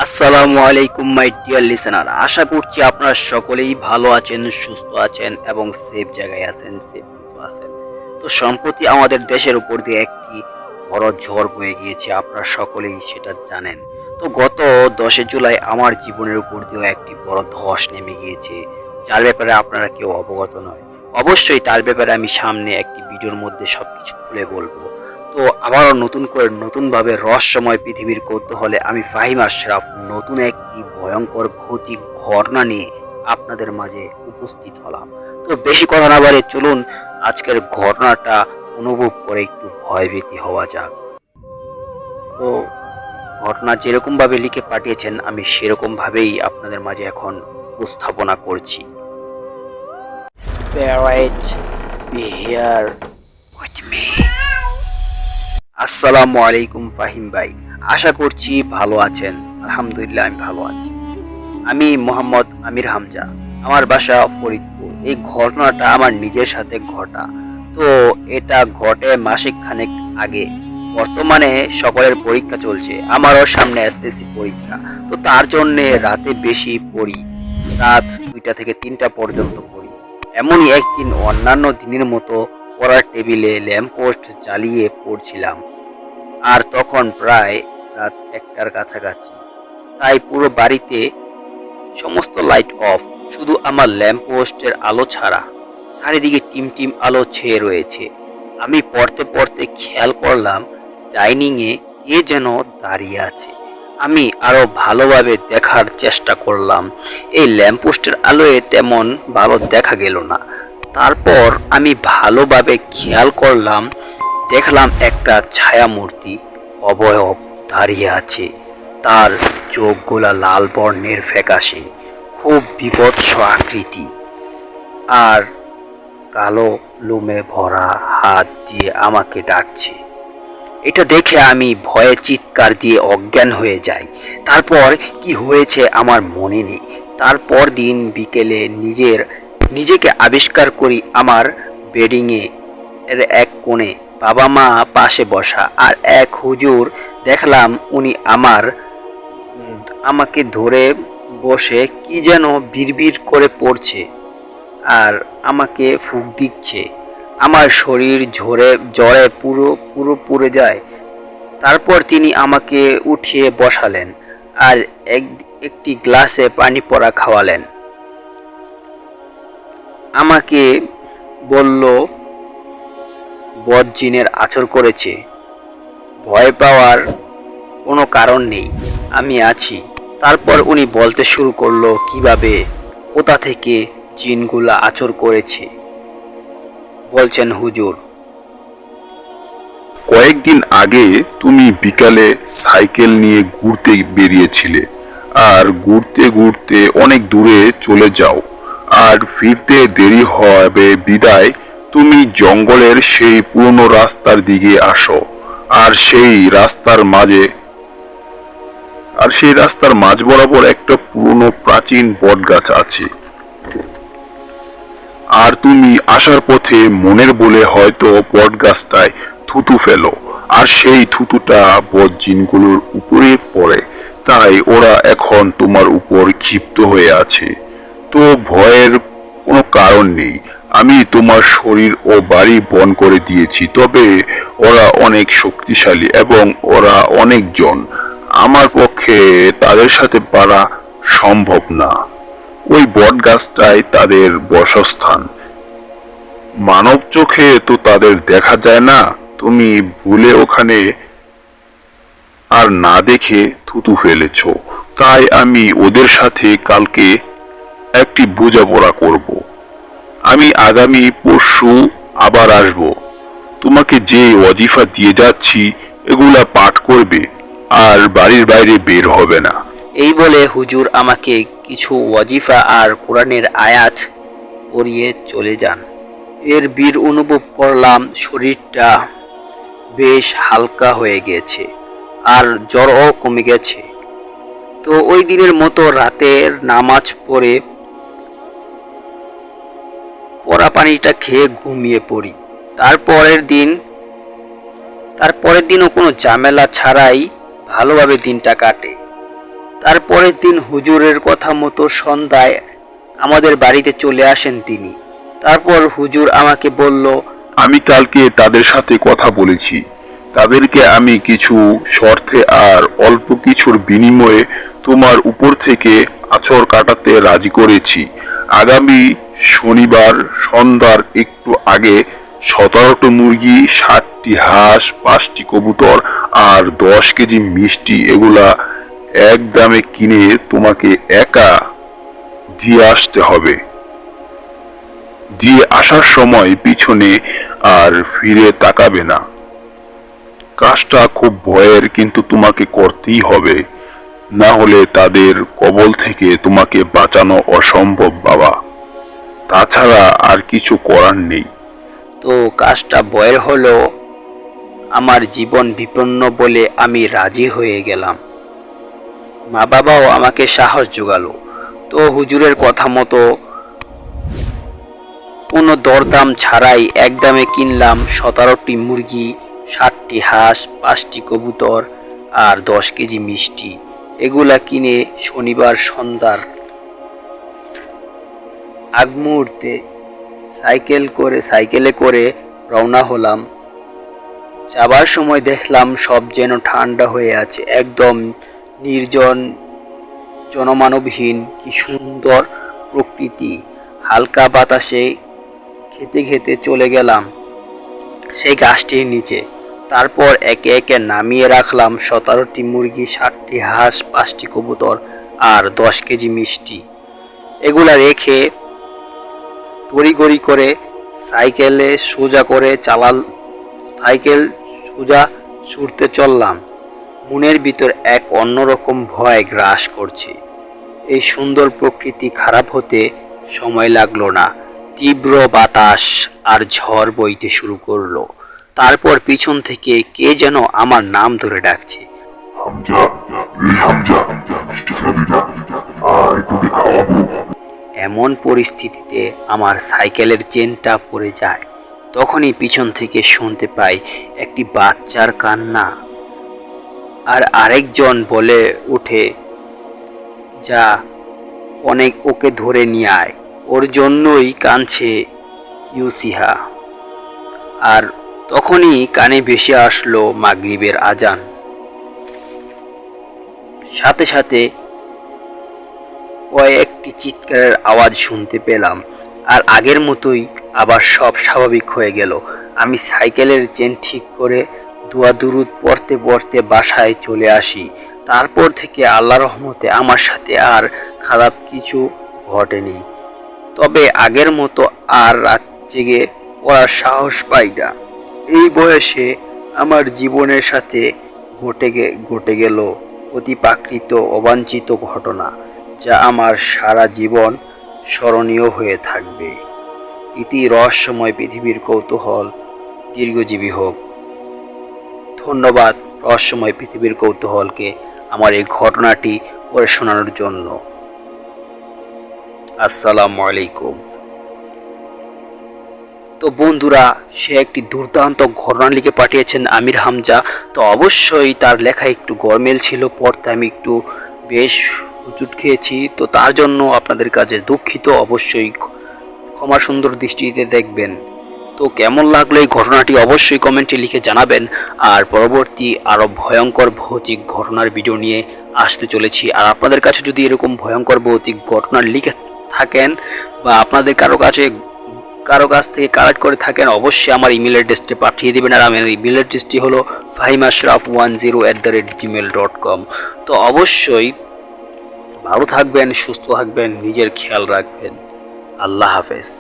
আসসালামু আলাইকুম my dear listener, আশা করছি আপনারা সকলেই ভালো আছেন, সুস্থ আছেন এবং সেফ জায়গায় আছেন, সেফ আছেন। তো সম্প্রতি আমাদের দেশের উপর দিয়ে একটি বড় ঝড় বয়ে গিয়েছে, আপনারা সকলেই সেটা জানেন। তো গত 10 জুলাই আমার জীবনের উপর দিয়েও একটি বড় ধস নেমে গিয়েছে, যার ব্যাপারে আপনারা কেউ অবগত নয়। অবশ্যই তার ব্যাপারে আমি সামনে একটি ভিডিওর মধ্যে সবকিছু খুলে বলবো। তো আবারও নতুন করে নতুনভাবে রহস্যময় পৃথিবীর কৌতূহলে আমি ফাহিম আশরাফ নতুন একটি ভয়ঙ্কর ভৌতিক ঘটনা নিয়ে আপনাদের মাঝে উপস্থিত হলাম। তো বেশি কথা না বাড়িয়ে চলুন আজকের ঘটনাটা অনুভব করে একটু ভয়ভীতি হওয়া যাক। তো ঘটনা যেরকম ভাবে লিখে পাঠিয়েছেন আমি সেরকম ভাবেই আপনাদের মাঝে এখন উপস্থাপনা করছি। Spirit, be here with me. আসসালামু আলাইকুম ফাহিম ভাই, আশা করছি ভালো আছেন। আলহামদুলিল্লাহ আমি ভালো আছি। আমি মোহাম্মদ আমির হামজা, আমার বাসা ফরিদপুর। এই ঘটনাটা আমার নিজের সাথে ঘটা। তো এটা ঘটে মাসিক খানেক আগে। বর্তমানে সকলের পরীক্ষা চলছে, আমারও সামনে এসএসসি পরীক্ষা। তো তার জন্য রাতে বেশি পড়ি, রাত 2টা থেকে 3টা পর্যন্ত পড়ি। এমনই একদিন অন্যান্য দিনের মতো পড়ার টেবিলে ল্যাম্পপোস্ট জ্বালিয়ে পড়ছিলাম, আর তখন প্রায় রাত 1টার কাছাকাছি। তাই পুরো বাড়িতে সমস্ত লাইট অফ, শুধু আমার ল্যাম্পপোস্টের আলো ছাড়া। চারিদিকে টিম আলো ছেয়ে রয়েছে। আমি পড়তে পড়তে খেয়াল করলাম ডাইনিং এ কে যেন দাঁড়িয়ে আছে। আমি আরো ভালোভাবে দেখার চেষ্টা করলাম, এই ল্যাম্পপোস্টের আলোয় তেমন ভালো দেখা গেল না। তারপর আমি ভালোভাবে খেয়াল করলাম, দেখলাম একটা ছায়ামূর্তি অবয়ব দাঁড়িয়ে আছে। তার চোখগুলা লাল বর্ণের ফ্যাকাশে, খুব বীভৎস আকৃতি, আর কালো লোমে ভরা হাত দিয়ে আমাকে ডাকছে। এটা দেখে আমি ভয়ে চিৎকার দিয়ে অজ্ঞান হয়ে যাই। তারপর কি হয়েছে আমার মনে নেই। তারপর দিন বিকেলে নিজেকে আবিষ্কার করি আমার বেডিংয়ে এর এক কোণে, বাবা মা পাশে বসা, আর এক হুজুর দেখলাম উনি আমাকে ধরে বসে কি যেন বিড়বিড় করে পড়ছে আর আমাকে ফুঁক দিচ্ছে। আমার শরীর জ্বরে পুরো পুড়ে যায়। তারপর তিনি আমাকে উঠিয়ে বসালেন আর একটি গ্লাসে পানি পড়া খাওয়ালেন। আমাকে বলল বদজিনের আছর করেছে, ভয় পাওয়ার কোনো কারণ নেই, আমি আছি। তারপর উনি বলতে শুরু করলো কিভাবে কোথা থেকে জিনগুলা আছর করেছে। বলছেন, হুজুর, কয়েকদিন আগে তুমি বিকালে সাইকেল নিয়ে ঘুরতে বেরিয়েছিলে, আর ঘুরতে ঘুরতে অনেক দূরে চলে যাও, আর ফিরতে দেরি হবে বিদায় তুমি জঙ্গলের সেই পুরনো রাস্তার দিকে আসো। আর সেই রাস্তার মাঝ বরাবর একটা পুরনো প্রাচীন বটগাছ আছে। আর তুমি আসার পথে মনের বলে হয়তো বটগাছটায় থুতু ফেলো, আর সেই থুতুটা বদজিনগুলোর উপরে পড়ে। তাই ওরা এখন তোমার উপর ক্ষিপ্ত হয়ে আছে। তো ভয়ের কোনো কারণ নেই, আমি তোমার শরীর ও বাড়ি বন করে দিয়েছি। তবে ওরা অনেক শক্তিশালী এবং ওরা অনেকজন, আমার পক্ষে তাদের সাথে পারা সম্ভব না। ওই বটগাছটাই তাদের বাসস্থান। মানব চোখে তো তাদের দেখা যায় না, তুমি ভুলে ওখানে আর না দেখে থুতু ফেলেছ। তাই আমি ওদের সাথে কালকে একটি বোঝাপড়া করব। আমি আগামী পরশু আবার আসব। তোমাকে যে ওয়াজিফা দিয়ে যাচ্ছি এগুলা পাঠ করবে, আর বাড়ির বাইরে বের হবে না। এই বলে হুজুর আমাকে কিছু ওয়াজিফা আর কোরআনের আয়াত পড়িয়ে চলে যান। এর বীর অনুভব করলাম, শরীরটা বেশ হালকা হয়ে গেছে আর জ্বরও কমে গেছে। তো ওই দিনের মতো রাতের নামাজ পড়ে পড়া পানিটা খেয়ে ঘুমিয়ে পড়ি। তারপরের দিনও কোনো ঝামেলা ছাড়াই ভালোভাবে দিনটা কাটে। তারপরের দিন হুজুরের কথা মতো সন্ধ্যায় আমাদের বাড়িতে চলে আসেন তিনি। তারপর হুজুর আমাকে বলল, আমি কালকে তাদের সাথে কথা বলেছি। তাদেরকে আমি কিছু শর্তে আর অল্প কিছুর বিনিময়ে তোমার উপর থেকে আছর কাটাতে রাজি করেছি। আগামী শনিবার সন্ধ্যার একটু আগে 17টি মুরগি, 60টি হাঁস, 5টি কবুতর আর 10 কেজি মিষ্টি এগুলা এক দামে কিনে তোমাকে একা দিয়ে আসতে হবে। দিয়ে আসার সময় পিছনে আর ফিরে তাকাবে না। কাজটা খুব ভয়ের, কিন্তু তোমাকে করতেই হবে, না হলে তাদের কবল থেকে তোমাকে বাঁচানো অসম্ভব বাবা। তাছাড়া আর কিছু করার নেই। তো কাজটা ভয়ের হলো, আমার জীবন বিপন্ন বলে আমি রাজি হয়ে গেলাম। মা বাবাও আমাকে সাহস জোগালো। তো হুজুরের কথা মতো কোনো দরদাম ছাড়াই একদমে কিনলাম 17টি মুরগি, 60টি হাঁস, 5টি কবুতর আর 10 কেজি মিষ্টি। এগুলা কিনে শনিবার সন্ধ্যার আগ মুহূর্তে সাইকেলে করে রওনা হলাম। যাবার সময় দেখলাম সব যেন ঠান্ডা হয়ে আছে, একদম নির্জন, জনমানবহীন। কি সুন্দর প্রকৃতি। হালকা বাতাসে খেতে খেতে চলে গেলাম সেই গাছটির নিচে। তারপর একে একে নামিয়ে রাখলাম 17টি মুরগি, 60টি হাঁস, 5টি কবুতর আর 10 কেজি মিষ্টি। এগুলা রেখে তড়িঘড়ি করে সাইকেল সোজা ছুটতে চললাম। মনের ভিতর এক অন্যরকম ভয় গ্রাস করছে। এই সুন্দর প্রকৃতি খারাপ হতে সময় লাগলো না। তীব্র বাতাস আর ঝড় বইতে শুরু করলো। তারপর পিছন থেকে কে যেন আমার নাম ধরে ডাকছে। হামজা, এই হামজা, মিষ্টি খাবি না? আয় তোকে খাওয়াবো। এমন পরিস্থিতিতে আমার সাইকেলের চেনটা পড়ে যায়। তখনই পিছন থেকে শুনতে পাই একটি বাচ্চার কান্না। আর আরেকজন বলে ওঠে, যা, ওকে ধরে নিয়ে আয়, ওর জন্যই কাঁদছে ইউসিহা। আর তখনই কানে ভেসে আসলো মাগরিবের আজান। সাথে সাথে কয়েকটি চিৎকারের আওয়াজ শুনতে পেলাম। আর আগের মতোই আবার সব স্বাভাবিক হয়ে গেল। আমি সাইকেলের চেন ঠিক করে দোয়া দুরুদ পড়তে পড়তে বাসায় চলে আসি। তারপর থেকে আল্লাহর রহমতে আমার সাথে আর খারাপ কিছু ঘটেনি। তবে আগের মতো আর রাত জেগে পড়ার সাহস পাই না। এই বয়সে আমার জীবনের সাথে ঘটে গেল অতিপ্রাকৃত অবাঞ্ছিত ঘটনা, যা আমার সারা জীবন স্মরণীয় হয়ে থাকবে। ইতি রহস্যময় পৃথিবীর কৌতূহল দীর্ঘজীবী হোক। ধন্যবাদ রহস্যময় পৃথিবীর কৌতূহলকে আমার এই ঘটনাটি পড়ে শোনানোর জন্য। আসসালামু আলাইকুম। তো বন্ধুরা, সে একটি দুর্দান্ত ঘটনা লিখে পাঠিয়েছেন আমির হামজা। তো অবশ্যই তার লেখা একটু গরমিল ছিল, পড়তে আমি একটু বেশ হুচুট খেয়েছি। তো তার জন্য আপনাদের কাছে দুঃখিত। অবশ্যই ক্ষমা সুন্দর দৃষ্টিতে দেখবেন। তো কেমন লাগলো এই ঘটনাটি অবশ্যই কমেন্টে লিখে জানাবেন। আর পরবর্তী আরও ভয়ঙ্কর ভৌতিক ঘটনার ভিডিও নিয়ে আসতে চলেছি। আর আপনাদের কাছে যদি এরকম ভয়ঙ্কর ভৌতিক ঘটনা লিখে থাকেন বা আপনাদের কারো কাছ থেকে কালেক্ট করে থাকেন, অবশ্যই আমার ইমেল অ্যাড্রেসটি পাঠিয়ে দেবেন। আর আমার ইমেল অ্যাড্রেসটি হলো fahimashraf10@gmail.com। তো অবশ্যই ভালো থাকবেন, সুস্থ থাকবেন, নিজের খেয়াল রাখবেন। আল্লাহ হাফেজ।